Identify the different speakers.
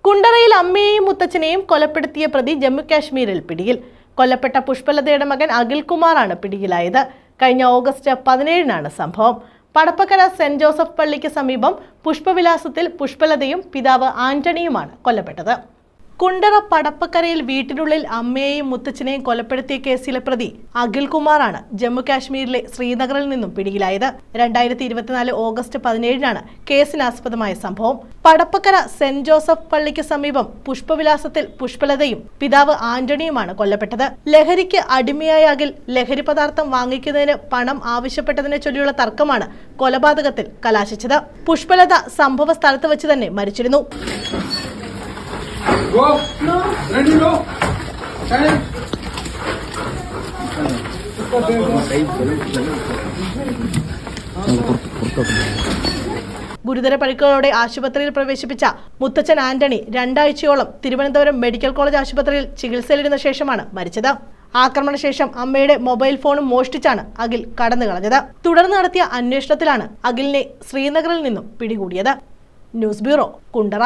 Speaker 1: കുണ്ടറയിൽ അമ്മയെയും മുത്തച്ഛനെയും കൊലപ്പെടുത്തിയ പ്രതി ജമ്മുകാശ്മീരിൽ പിടിയിൽ. കൊല്ലപ്പെട്ട പുഷ്പലതയുടെ മകൻ അഖിൽകുമാറാണ് പിടിയിലായത്. കഴിഞ്ഞ ഓഗസ്റ്റ് 17-നാണ് സംഭവം. പടപ്പക്കര സെന്റ് ജോസഫ് പള്ളിക്ക് സമീപം പുഷ്പവിലാസത്തിൽ പുഷ്പലതയും പിതാവ് ആന്റണിയുമാണ് കൊല്ലപ്പെട്ടത്. കുണ്ടറ പടപ്പക്കരയിൽ വീട്ടിനുള്ളിൽ അമ്മയെയും മുത്തച്ഛനെയും കൊലപ്പെടുത്തിയ കേസിലെ പ്രതി അഖിൽകുമാറാണ് ജമ്മുകാശ്മീരിലെ ശ്രീനഗറിൽ നിന്നും പിടിയിലായത്. 2024 ഓഗസ്റ്റ് 17-നാണ് കേസിനാസ്പദമായ സംഭവം. പടപ്പക്കര സെന്റ് ജോസഫ് പള്ളിക്ക് സമീപം പുഷ്പവിലാസത്തിൽ പുഷ്പലതയും പിതാവ് ആന്റണിയുമാണ് കൊല്ലപ്പെട്ടത്. ലഹരിക്ക് അടിമയായ അഖിൽ ലഹരി പദാർത്ഥം വാങ്ങിക്കുന്നതിന് പണം ആവശ്യപ്പെട്ടതിനെ ചൊല്ലിയുള്ള തർക്കമാണ് കൊലപാതകത്തിൽ കലാശിച്ചത്. പുഷ്പലത സംഭവ സ്ഥലത്ത് വെച്ച് തന്നെ മരിച്ചിരുന്നു.
Speaker 2: Go. No. Ready, go. Time.
Speaker 1: ഗുരുതര പരിക്കുകളോടെ ആശുപത്രിയിൽ പ്രവേശിപ്പിച്ച മുത്തച്ഛൻ ആന്റണി 2 ആഴ്ചയോളം തിരുവനന്തപുരം മെഡിക്കൽ കോളേജ് ആശുപത്രിയിൽ ചികിത്സയിലിരുന്ന ശേഷമാണ് മരിച്ചത്. ആക്രമണശേഷം അമ്മയുടെ മൊബൈൽ ഫോണും മോഷ്ടിച്ചാണ് അഖിൽ കടന്നു കളഞ്ഞത്. തുടർന്ന് നടത്തിയ അന്വേഷണത്തിലാണ് അഖിലിനെ ശ്രീനഗറിൽ നിന്നും പിടികൂടിയത്. News bureau, Kundara.